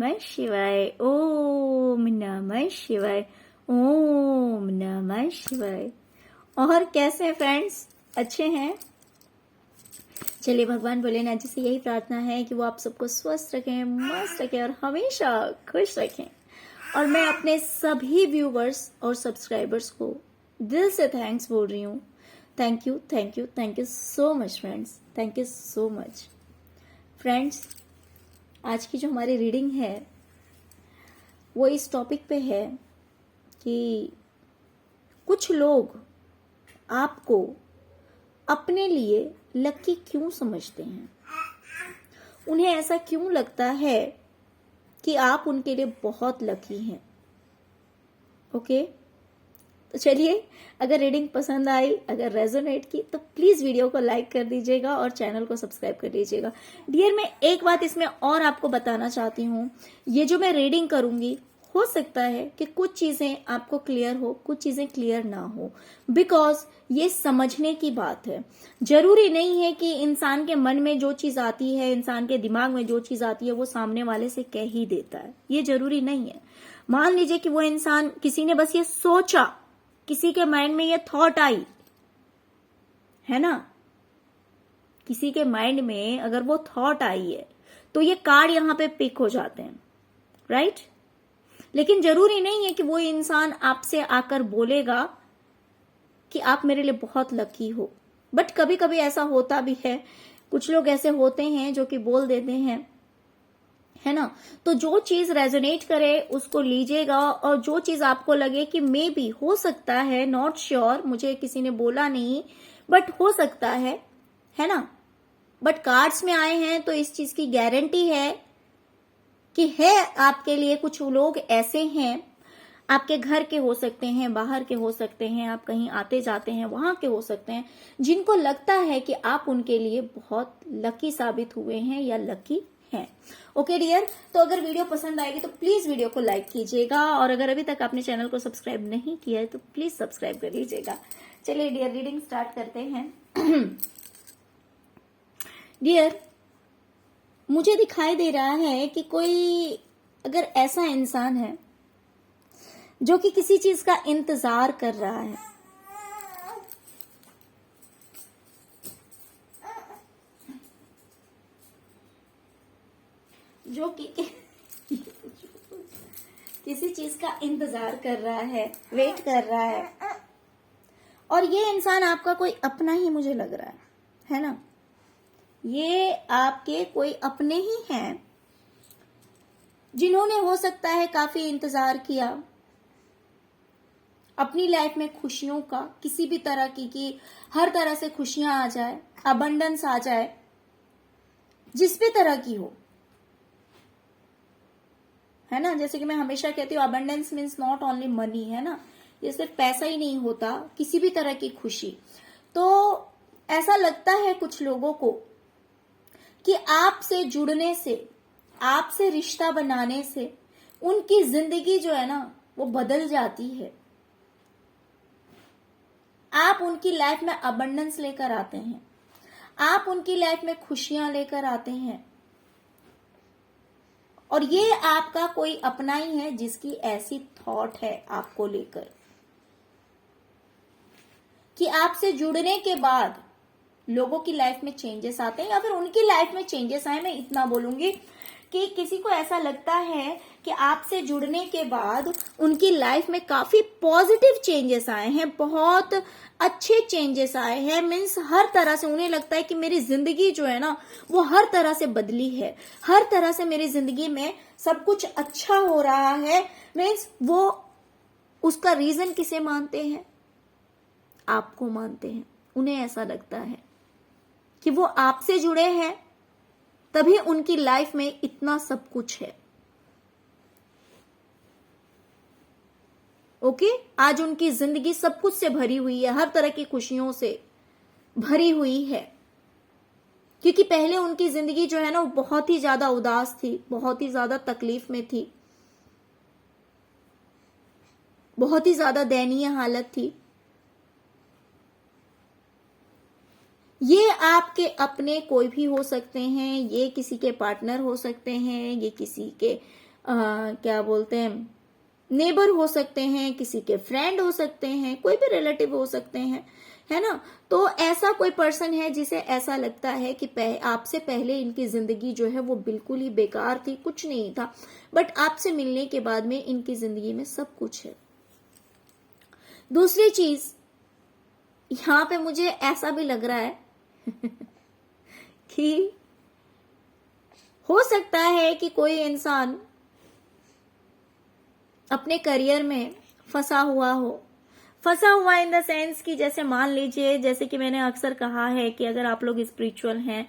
नमः शिवाय, ओम नमः शिवाय, ओम नमः शिवाय। और कैसे हैं फ्रेंड्स, अच्छे हैं? चलिए भगवान भोलेनाथ जी से यही प्रार्थना है कि वो आप सबको स्वस्थ रखें, मस्त रखें और हमेशा खुश रखें। और मैं अपने सभी व्यूवर्स और सब्सक्राइबर्स को दिल से थैंक्स बोल रही हूँ। Thank you, thank you, thank you so much friends, thank you so much friends. आज की जो हमारी रीडिंग है वो इस टॉपिक पे है कि कुछ लोग आपको अपने लिए लकी क्यों समझते हैं, उन्हें ऐसा क्यों लगता है कि आप उनके लिए बहुत लकी हैं। ओके, तो चलिए, अगर रीडिंग पसंद आई, अगर रेजोनेट की, तो प्लीज वीडियो को लाइक कर दीजिएगा और चैनल को सब्सक्राइब कर लीजिएगा। डियर, मैं एक बात इसमें और आपको बताना चाहती हूँ, ये जो मैं रीडिंग करूंगी हो सकता है कि कुछ चीजें आपको क्लियर हो, कुछ चीजें क्लियर ना हो, बिकॉज ये समझने की बात है। जरूरी नहीं है कि इंसान के मन में जो चीज आती है, इंसान के दिमाग में जो चीज आती है वो सामने वाले से कह ही देता है, ये जरूरी नहीं है। मान लीजिए कि वो इंसान, किसी ने बस ये सोचा, किसी के माइंड में ये थॉट आई है ना, किसी के माइंड में अगर वो थॉट आई है तो ये कार्ड यहां पे पिक हो जाते हैं, राइट? लेकिन जरूरी नहीं है कि वो इंसान आपसे आकर बोलेगा कि आप मेरे लिए बहुत लकी हो। बट कभी कभी ऐसा होता भी है, कुछ लोग ऐसे होते हैं जो कि बोल देते हैं, है ना। तो जो चीज रेजोनेट करे उसको लीजिएगा, और जो चीज आपको लगे कि मे बी हो सकता है, नॉट श्योर, मुझे किसी ने बोला नहीं बट हो सकता है ना, बट कार्ड्स में आए हैं तो इस चीज की गारंटी है कि है आपके लिए। कुछ लोग ऐसे हैं, आपके घर के हो सकते हैं, बाहर के हो सकते हैं, आप कहीं आते जाते हैं वहां के हो सकते हैं, जिनको लगता है कि आप उनके लिए बहुत लकी साबित हुए हैं या लकी हैं। ओके डियर, तो अगर वीडियो पसंद आएगी तो प्लीज वीडियो को लाइक कीजिएगा, और अगर अभी तक आपने चैनल को सब्सक्राइब नहीं किया है तो प्लीज सब्सक्राइब कर लीजिएगा। चलिए डियर, रीडिंग स्टार्ट करते हैं। डियर, मुझे दिखाई दे रहा है कि कोई अगर ऐसा इंसान है जो कि किसी चीज का इंतजार कर रहा है, जो कि किसी चीज का इंतजार कर रहा है, वेट कर रहा है, और ये इंसान आपका कोई अपना ही मुझे लग रहा है ना। ये आपके कोई अपने ही हैं जिन्होंने हो सकता है काफी इंतजार किया अपनी लाइफ में खुशियों का, किसी भी तरह की, कि हर तरह से खुशियां आ जाए, अबंडेंस आ जाए, जिस भी तरह की हो, है ना। जैसे कि मैं हमेशा कहती हूँ, abundance means not only money, है ना, ये सिर्फ पैसा ही नहीं होता, किसी भी तरह की खुशी। तो ऐसा लगता है कुछ लोगों को कि आपसे जुड़ने से, आपसे रिश्ता बनाने से उनकी जिंदगी जो है ना वो बदल जाती है। आप उनकी लाइफ में अबंडेंस लेकर आते हैं, आप उनकी लाइफ में खुशियां लेकर आते हैं, और ये आपका कोई अपना ही है जिसकी ऐसी थॉट है आपको लेकर कि आपसे जुड़ने के बाद लोगों की लाइफ में चेंजेस आते हैं, या फिर उनकी लाइफ में चेंजेस आए। मैं इतना बोलूंगी कि किसी को ऐसा लगता है कि आपसे जुड़ने के बाद उनकी लाइफ में काफी पॉजिटिव चेंजेस आए हैं, बहुत अच्छे चेंजेस आए हैं। मीन्स हर तरह से उन्हें लगता है कि मेरी जिंदगी जो है ना वो हर तरह से बदली है, हर तरह से मेरी जिंदगी में सब कुछ अच्छा हो रहा है। मीन्स वो उसका रीजन किसे मानते हैं? आपको मानते हैं। उन्हें ऐसा लगता है कि वो आपसे जुड़े हैं तभी उनकी लाइफ में इतना सब कुछ है। ओके, आज उनकी जिंदगी सब कुछ से भरी हुई है, हर तरह की खुशियों से भरी हुई है, क्योंकि पहले उनकी जिंदगी जो है ना वो बहुत ही ज्यादा उदास थी, बहुत ही ज्यादा तकलीफ में थी, बहुत ही ज्यादा दयनीय हालत थी। ये आपके अपने कोई भी हो सकते हैं, ये किसी के पार्टनर हो सकते हैं, ये किसी के क्या बोलते हैं, नेबर हो सकते हैं, किसी के फ्रेंड हो सकते हैं, कोई भी रिलेटिव हो सकते हैं, है ना। तो ऐसा कोई पर्सन है जिसे ऐसा लगता है कि आपसे पहले इनकी जिंदगी जो है वो बिल्कुल ही बेकार थी, कुछ नहीं था, बट आपसे मिलने के बाद में इनकी जिंदगी में सब कुछ है। दूसरी चीज यहां पे मुझे ऐसा भी लग रहा है कि हो सकता है कि कोई इंसान अपने करियर में फंसा हुआ इन द सेंस कि जैसे मान लीजिए, जैसे कि मैंने अक्सर कहा है कि अगर आप लोग स्पिरिचुअल हैं,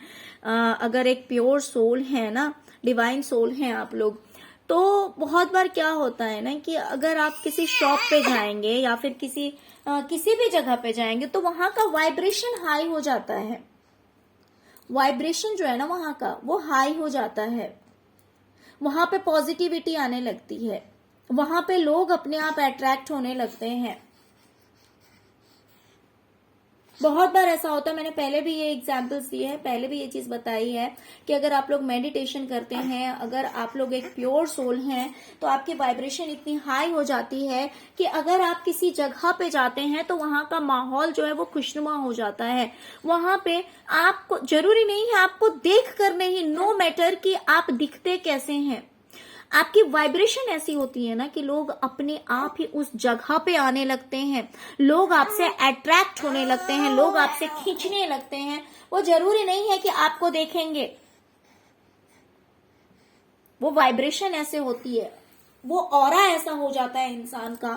अगर एक प्योर सोल है ना, डिवाइन सोल हैं आप लोग, तो बहुत बार क्या होता है ना कि अगर आप किसी शॉप पे जाएंगे या फिर किसी भी जगह पे जाएंगे तो वहां का वाइब्रेशन हाई हो जाता है। वाइब्रेशन जो है ना वहां का वो हाई हो जाता है, वहां पे पॉजिटिविटी आने लगती है, वहां पे लोग अपने आप अट्रैक्ट होने लगते हैं। बहुत बार ऐसा होता है, मैंने पहले भी ये एग्जांपल्स दिए हैं, पहले भी ये चीज बताई है कि अगर आप लोग मेडिटेशन करते हैं, अगर आप लोग एक प्योर सोल हैं, तो आपकी वाइब्रेशन इतनी हाई हो जाती है कि अगर आप किसी जगह पे जाते हैं तो वहां का माहौल जो है वो खुशनुमा हो जाता है। वहां पे आपको जरूरी नहीं है आपको देख कर नहीं, नो मैटर कि आप दिखते कैसे हैं, आपकी वाइब्रेशन ऐसी होती है ना कि लोग अपने आप ही उस जगह पे आने लगते हैं, लोग आपसे अट्रैक्ट होने लगते हैं, लोग आपसे खींचने लगते हैं। वो जरूरी नहीं है कि आपको देखेंगे, वो वाइब्रेशन ऐसे होती है, वो ऑरा ऐसा हो जाता है इंसान का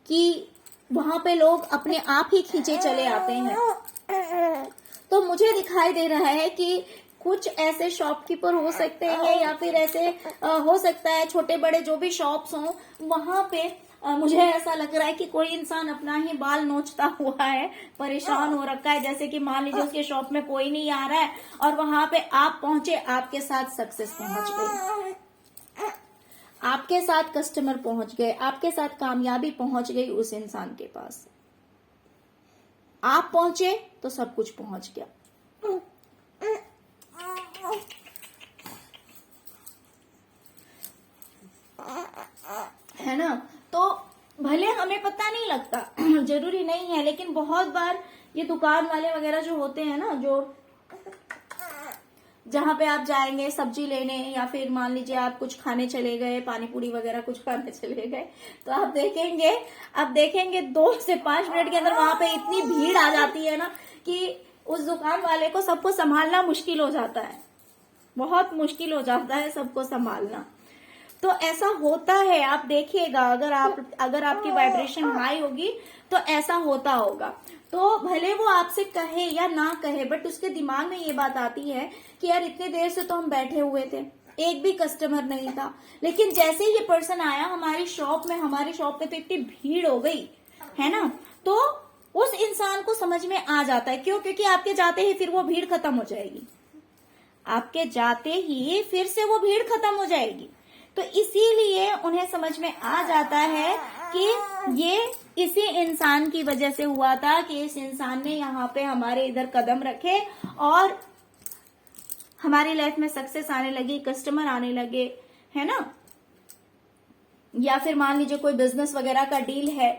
कि वहां पे लोग अपने आप ही खींचे चले आते हैं। तो मुझे दिखाई दे रहा है कि कुछ ऐसे शॉपकीपर हो सकते हैं या फिर ऐसे हो सकता है छोटे बड़े जो भी शॉप्स हों, वहां पे मुझे ऐसा लग रहा है कि कोई इंसान अपना ही बाल नोचता हुआ है, परेशान हो रखा है। जैसे कि मान लीजिए उसके शॉप में कोई नहीं आ रहा है और वहां पे आप पहुंचे, आपके साथ सक्सेस पहुंच गई, आपके साथ कस्टमर पहुंच गए, आपके साथ कामयाबी पहुंच गई उस इंसान के पास। आप पहुंचे तो सब कुछ पहुंच गया। है ना। तो भले हमें पता नहीं लगता जरूरी नहीं है, लेकिन बहुत बार ये दुकान वाले वगैरह जो होते हैं ना, जो जहां पे आप जाएंगे सब्जी लेने या फिर मान लीजिए आप कुछ खाने चले गए, पानी पूरी वगैरह कुछ खाने चले गए, तो आप देखेंगे 2 से 5 मिनट के अंदर वहां पे इतनी भीड़ आ जाती है ना कि उस दुकान वाले को सबको संभालना मुश्किल हो जाता है, बहुत मुश्किल हो जाता है सबको संभालना। तो ऐसा होता है, आप देखिएगा, अगर आपकी वाइब्रेशन हाई होगी तो ऐसा होता होगा। तो भले वो आपसे कहे या ना कहे, बट उसके दिमाग में ये बात आती है कि यार इतने देर से तो हम बैठे हुए थे, एक भी कस्टमर नहीं था, लेकिन जैसे ये पर्सन आया हमारी शॉप में तो इतनी भीड़ हो गई, है ना। तो उस इंसान को समझ में आ जाता है, क्यों? क्योंकि आपके जाते ही फिर वो भीड़ खत्म हो जाएगी, आपके जाते ही फिर से वो भीड़ खत्म हो जाएगी। तो इसीलिए उन्हें समझ में आ जाता है कि ये इसी इंसान की वजह से हुआ था कि इस इंसान ने यहाँ पे हमारे इधर कदम रखे और हमारी लाइफ में सक्सेस आने लगी, कस्टमर आने लगे, है ना। या फिर मान लीजिए कोई बिजनेस वगैरह का डील है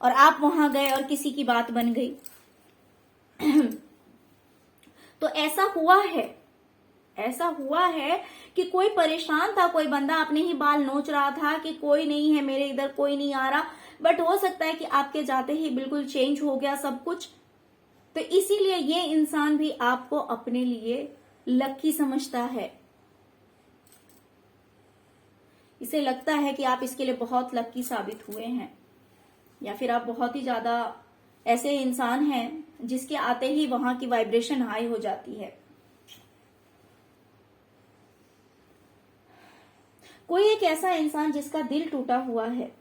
और आप वहां गए और किसी की बात बन गई तो ऐसा हुआ है कि कोई परेशान था, कोई बंदा अपने ही बाल नोच रहा था कि कोई नहीं है मेरे इधर, कोई नहीं आ रहा, बट हो सकता है कि आपके जाते ही बिल्कुल चेंज हो गया सब कुछ। तो इसीलिए ये इंसान भी आपको अपने लिए लकी समझता है, इसे लगता है कि आप इसके लिए बहुत लकी साबित हुए हैं, या फिर आप बहुत ही ज्यादा ऐसे इंसान हैं जिसके आते ही वहां की वाइब्रेशन हाई हो जाती है। कोई एक ऐसा इंसान जिसका दिल टूटा हुआ है,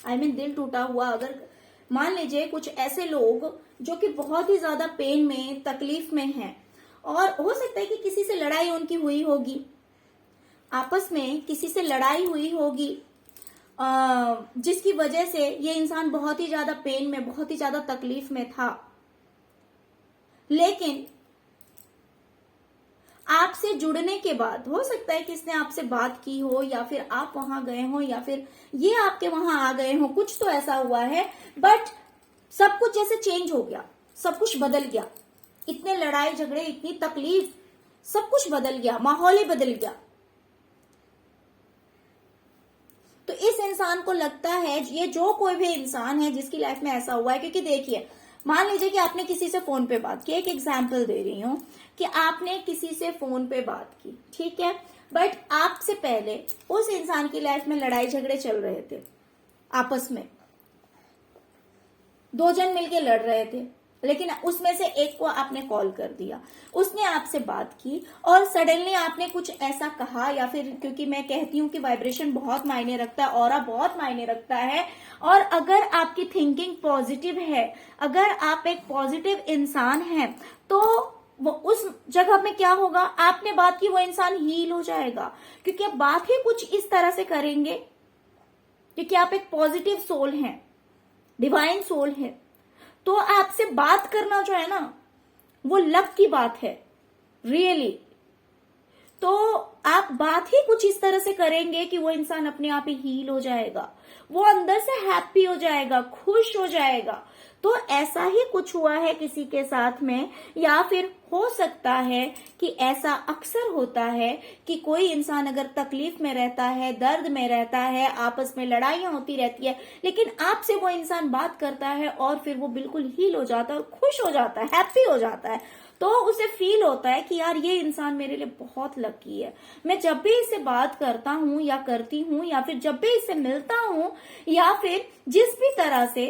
दिल टूटा हुआ, अगर मान लीजिए कुछ ऐसे लोग जो कि बहुत ही ज्यादा पेन में, तकलीफ में हैं, और हो सकता है कि किसी से लड़ाई उनकी हुई होगी, आपस में किसी से लड़ाई हुई होगी, जिसकी वजह से ये इंसान बहुत ही ज्यादा पेन में, बहुत ही ज्यादा तकलीफ में था, लेकिन आप आपसे जुड़ने के बाद, हो सकता है कि इसने आपसे बात की हो या फिर आप वहां गए हो या फिर ये आपके वहां आ गए हो, कुछ तो ऐसा हुआ है, बट सब कुछ जैसे चेंज हो गया, सब कुछ बदल गया, इतने लड़ाई झगड़े, इतनी तकलीफ, सब कुछ बदल गया, माहौल ही बदल गया। तो इस इंसान को लगता है, ये जो कोई भी इंसान है जिसकी लाइफ में ऐसा हुआ है, क्योंकि देखिए मान लीजिए कि आपने किसी से फोन पे बात की, एक एग्जाम्पल दे रही हूं कि आपने किसी से फोन पे बात की, ठीक है, बट आपसे पहले उस इंसान की लाइफ में लड़ाई झगड़े चल रहे थे, आपस में दो जन मिलके लड़ रहे थे, लेकिन उसमें से एक को आपने कॉल कर दिया, उसने आपसे बात की और सडनली आपने कुछ ऐसा कहा, या फिर क्योंकि मैं कहती हूँ कि वाइब्रेशन बहुत मायने रखता है, ऑरा बहुत मायने रखता है, और अगर आपकी थिंकिंग पॉजिटिव है, अगर आप एक पॉजिटिव इंसान हैं, तो वो उस जगह में क्या होगा, आपने बात की, वो इंसान हील हो जाएगा, क्योंकि आप बात ही कुछ इस तरह से करेंगे, क्योंकि आप एक पॉजिटिव सोल हैं, डिवाइन सोल है, तो आपसे बात करना जो है ना, वो लक की बात है, रियली। तो आप बात ही कुछ इस तरह से करेंगे कि वो इंसान अपने आप ही हील हो जाएगा, वो अंदर से हैप्पी हो जाएगा, खुश हो जाएगा। तो ऐसा ही कुछ हुआ है किसी के साथ में, या फिर हो सकता है कि ऐसा अक्सर होता है कि कोई इंसान अगर तकलीफ में रहता है, दर्द में रहता है, आपस में लड़ाइयां होती रहती है, लेकिन आपसे वो इंसान बात करता है और फिर वो बिल्कुल हील हो जाता है और खुश हो जाता है, हैप्पी हो जाता है। तो उसे फील होता है कि यार ये इंसान मेरे लिए बहुत लकी है, मैं जब भी इससे बात करता हूँ या करती हूँ, या फिर जब भी इससे मिलता हूँ, या फिर जिस भी तरह से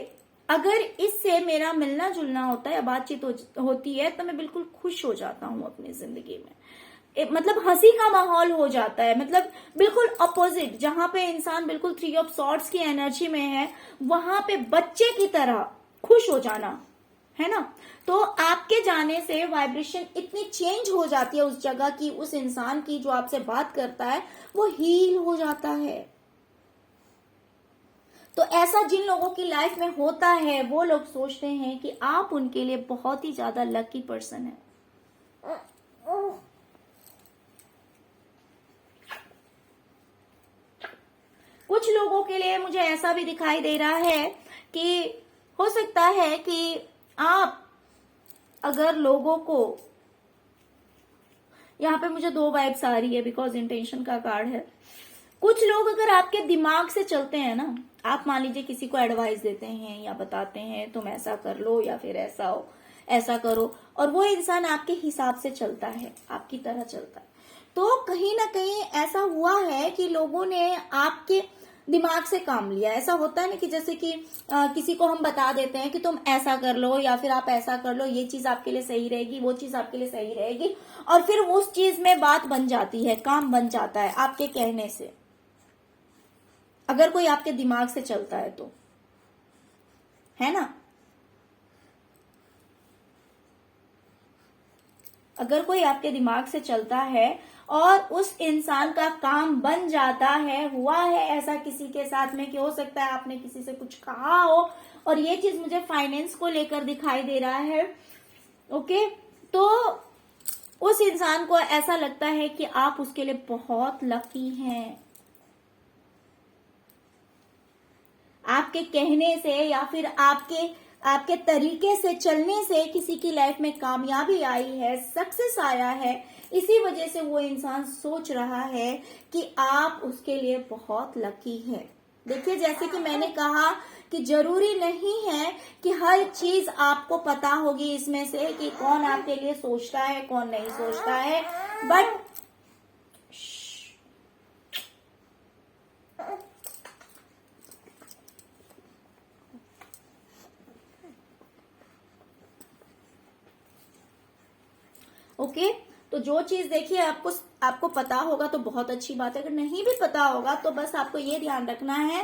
अगर इससे मेरा मिलना जुलना होता है या बातचीत होती है, तो मैं बिल्कुल खुश हो जाता हूँ अपनी जिंदगी में। मतलब हंसी का माहौल हो जाता है, मतलब बिल्कुल अपोजिट, जहां पे इंसान बिल्कुल 3 ऑफ सॉर्ड्स की एनर्जी में है, वहां पे बच्चे की तरह खुश हो जाना, है ना। तो आपके जाने से वाइब्रेशन इतनी चेंज हो जाती है उस जगह की, उस इंसान की जो आपसे बात करता है वो हील हो जाता है। तो ऐसा जिन लोगों की लाइफ में होता है, वो लोग सोचते हैं कि आप उनके लिए बहुत ही ज्यादा लकी पर्सन है। कुछ लोगों के लिए मुझे ऐसा भी दिखाई दे रहा है कि हो सकता है कि आप अगर लोगों को, यहाँ पे मुझे 2 वाइब्स आ रही है बिकॉज इंटेंशन का कार्ड है। कुछ लोग अगर आपके दिमाग से चलते हैं ना, आप मान लीजिए किसी को एडवाइस देते हैं या बताते हैं तुम ऐसा कर लो या फिर ऐसा हो, ऐसा करो, और वो इंसान आपके हिसाब से चलता है, आपकी तरह चलता है, तो कहीं ना कहीं ऐसा हुआ है कि लोगों ने आपके दिमाग से काम लिया। ऐसा होता है ना कि जैसे कि किसी को हम बता देते हैं कि तुम ऐसा कर लो या फिर आप ऐसा कर लो, ये चीज आपके लिए सही रहेगी, वो चीज आपके लिए सही रहेगी, और फिर उस चीज में बात बन जाती है, काम बन जाता है आपके कहने से, अगर कोई आपके दिमाग से चलता है तो, है ना। अगर कोई आपके दिमाग से चलता है और उस इंसान का काम बन जाता है, हुआ है ऐसा किसी के साथ में कि हो सकता है आपने किसी से कुछ कहा हो, और ये चीज मुझे फाइनेंस को लेकर दिखाई दे रहा है, ओके। तो उस इंसान को ऐसा लगता है कि आप उसके लिए बहुत लकी हैं, आपके कहने से या फिर आपके तरीके से चलने से किसी की लाइफ में कामयाबी आई है, सक्सेस आया है, इसी वजह से वो इंसान सोच रहा है कि आप उसके लिए बहुत लकी है। देखिए जैसे कि मैंने कहा कि जरूरी नहीं है कि हर चीज आपको पता होगी इसमें से कि कौन आपके लिए सोचता है, कौन नहीं सोचता है, बट ओके। तो जो चीज देखिए आपको पता होगा तो बहुत अच्छी बात है, अगर नहीं भी पता होगा तो बस आपको ये ध्यान रखना है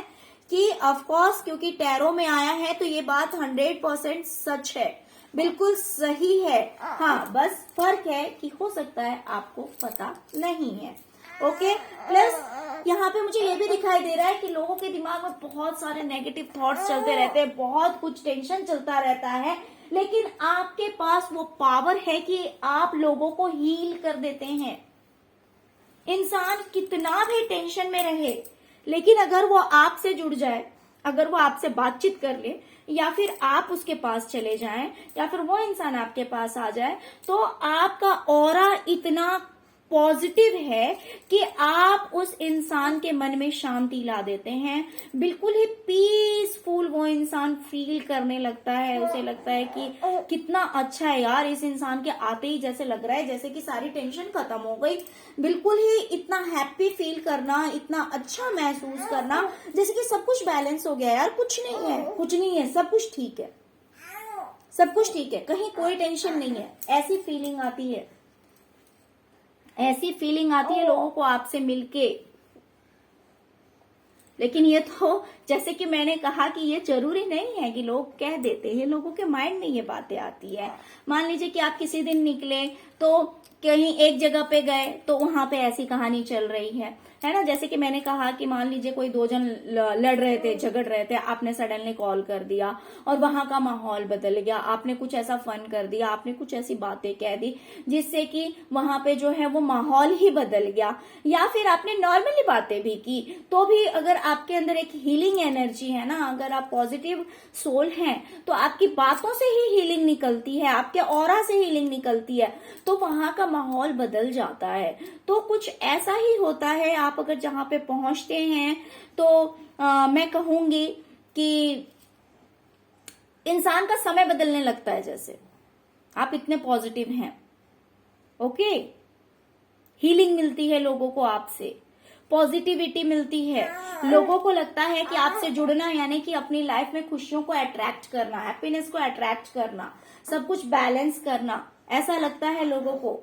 कि ऑफ कोर्स क्योंकि टैरो में आया है तो ये बात 100% सच है, बिल्कुल सही है। हाँ, बस फर्क है कि हो सकता है आपको पता नहीं है, ओके। प्लस यहाँ पे मुझे ये भी दिखाई दे रहा है कि लोगों के दिमाग में बहुत सारे नेगेटिव थॉट्स चलते रहते हैं, बहुत कुछ टेंशन चलता रहता है, लेकिन आपके पास वो पावर है कि आप लोगों को हील कर देते हैं। इंसान कितना भी टेंशन में रहे, लेकिन अगर वो आपसे जुड़ जाए, अगर वो आपसे बातचीत कर ले, या फिर आप उसके पास चले जाएं, या फिर वो इंसान आपके पास आ जाए, तो आपका ऑरा इतना पॉजिटिव है कि आप उस इंसान के मन में शांति ला देते हैं। बिल्कुल ही पीसफुल वो इंसान फील करने लगता है। उसे लगता है कि कितना अच्छा है यार, इस इंसान के आते ही जैसे लग रहा है जैसे कि सारी टेंशन खत्म हो गई। बिल्कुल ही इतना हैप्पी फील करना, इतना अच्छा महसूस करना, जैसे कि सब कुछ बैलेंस हो गया यार, कुछ नहीं है, कुछ नहीं है, सब कुछ ठीक है, सब कुछ ठीक है, कहीं कोई टेंशन नहीं है। ऐसी फीलिंग आती है, ऐसी फीलिंग आती है लोगों को आपसे मिलके। लेकिन ये तो जैसे कि मैंने कहा कि ये जरूरी नहीं है कि लोग कह देते हैं, लोगों के माइंड में ये बातें आती है। मान लीजिए कि आप किसी दिन निकले तो कहीं एक जगह पे गए तो वहां पे ऐसी कहानी चल रही है ना। जैसे कि मैंने कहा कि मान लीजिए कोई दो जन लड़ रहे थे, झगड़ रहे थे, आपने सडनली कॉल कर दिया और वहां का माहौल बदल गया। आपने कुछ ऐसा फन कर दिया, आपने कुछ ऐसी बातें कह दी जिससे कि वहां पे जो है वो माहौल ही बदल गया। या फिर आपने नॉर्मली बातें भी की, तो भी अगर आपके अंदर एक हीलिंग एनर्जी है ना, अगर आप पॉजिटिव सोल हैं, तो आपकी बातों से ही हीलिंग निकलती है, आपके ऑरा से हीलिंग निकलती है, तो वहां का माहौल बदल जाता है। तो कुछ ऐसा ही होता है। आप अगर जहां पे पहुंचते हैं तो मैं कहूंगी कि इंसान का समय बदलने लगता है, जैसे आप इतने पॉजिटिव हैं। ओके, हीलिंग मिलती है लोगों को, आपसे पॉजिटिविटी मिलती है। लोगों को लगता है कि आपसे जुड़ना यानी कि अपनी लाइफ में खुशियों को अट्रैक्ट करना, हैप्पीनेस को अट्रैक्ट करना, सब कुछ बैलेंस करना, ऐसा लगता है लोगों को।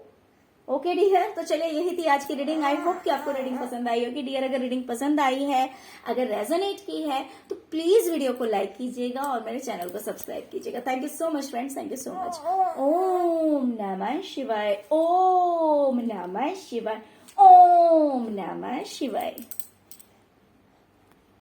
ओके डियर, तो चलिए यही थी आज की रीडिंग। आई होप कि आपको रीडिंग पसंद आई होगी डियर। अगर रीडिंग पसंद आई है, अगर रेजोनेट की है, तो प्लीज वीडियो को लाइक कीजिएगा और मेरे चैनल को सब्सक्राइब कीजिएगा। Thank you so much friends, thank you so much. ओम नमः शिवाय, ओम नमः शिवाय, ओम नमः शिवाय।